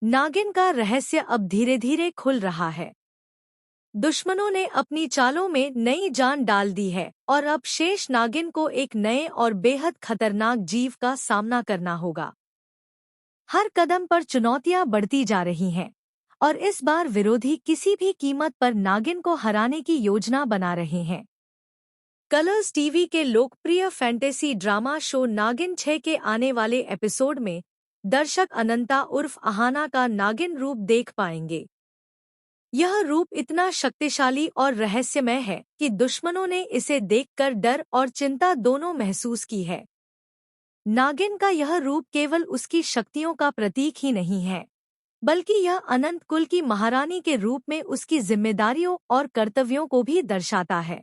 नागिन का रहस्य अब धीरे धीरे खुल रहा है। दुश्मनों ने अपनी चालों में नई जान डाल दी है और अब शेष नागिन को एक नए और बेहद खतरनाक जीव का सामना करना होगा। हर कदम पर चुनौतियां बढ़ती जा रही हैं और इस बार विरोधी किसी भी कीमत पर नागिन को हराने की योजना बना रहे हैं। कलर्स टीवी के लोकप्रिय फैंटेसी ड्रामा शो नागिन 6 के आने वाले एपिसोड में दर्शक अनंता उर्फ अहाना का नागिन रूप देख पाएंगे। यह रूप इतना शक्तिशाली और रहस्यमय है कि दुश्मनों ने इसे देखकर डर और चिंता दोनों महसूस की है। नागिन का यह रूप केवल उसकी शक्तियों का प्रतीक ही नहीं है, बल्कि यह अनंत कुल की महारानी के रूप में उसकी जिम्मेदारियों और कर्तव्यों को भी दर्शाता है।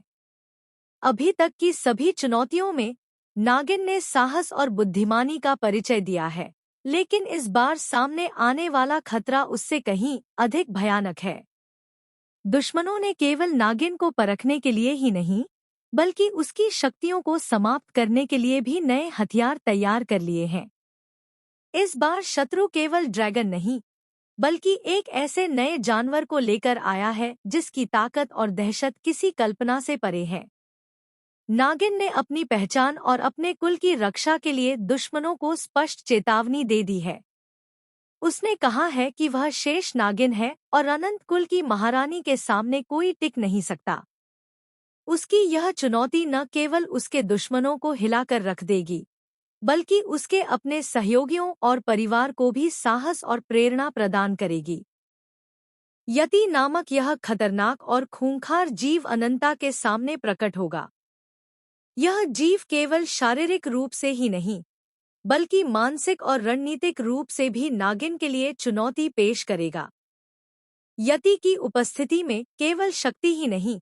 अभी तक की सभी चुनौतियों में नागिन ने साहस और बुद्धिमानी का परिचय दिया है, लेकिन इस बार सामने आने वाला खतरा उससे कहीं अधिक भयानक है। दुश्मनों ने केवल नागिन को परखने के लिए ही नहीं, बल्कि उसकी शक्तियों को समाप्त करने के लिए भी नए हथियार तैयार कर लिए हैं। इस बार शत्रु केवल ड्रैगन नहीं, बल्कि एक ऐसे नए जानवर को लेकर आया है जिसकी ताकत और दहशत किसी कल्पना से परे है। नागिन ने अपनी पहचान और अपने कुल की रक्षा के लिए दुश्मनों को स्पष्ट चेतावनी दे दी है। उसने कहा है कि वह शेष नागिन है और अनंत कुल की महारानी के सामने कोई टिक नहीं सकता। उसकी यह चुनौती न केवल उसके दुश्मनों को हिलाकर रख देगी, बल्कि उसके अपने सहयोगियों और परिवार को भी साहस और प्रेरणा प्रदान करेगी। यति नामक यह खतरनाक और खूंखार जीव अनंता के सामने प्रकट होगा। यह जीव केवल शारीरिक रूप से ही नहीं, बल्कि मानसिक और रणनीतिक रूप से भी नागिन के लिए चुनौती पेश करेगा। यति की उपस्थिति में केवल शक्ति ही नहीं,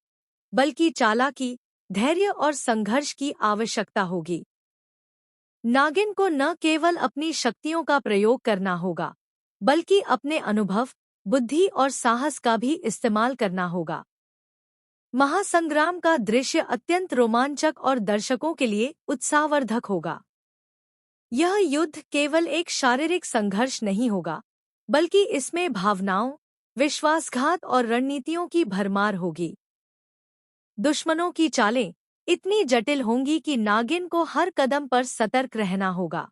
बल्कि चालाकी, धैर्य और संघर्ष की आवश्यकता होगी। नागिन को न केवल अपनी शक्तियों का प्रयोग करना होगा, बल्कि अपने अनुभव, बुद्धि और साहस का भी इस्तेमाल करना होगा। महासंग्राम का दृश्य अत्यंत रोमांचक और दर्शकों के लिए उत्साहवर्धक होगा। यह युद्ध केवल एक शारीरिक संघर्ष नहीं होगा, बल्कि इसमें भावनाओं, विश्वासघात और रणनीतियों की भरमार होगी। दुश्मनों की चालें इतनी जटिल होंगी कि नागिन को हर कदम पर सतर्क रहना होगा।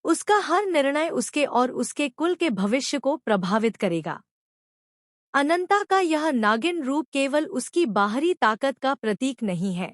उसका हर निर्णय उसके और उसके कुल के भविष्य को प्रभावित करेगा। अनंता का यह नागिन रूप केवल उसकी बाहरी ताकत का प्रतीक नहीं है,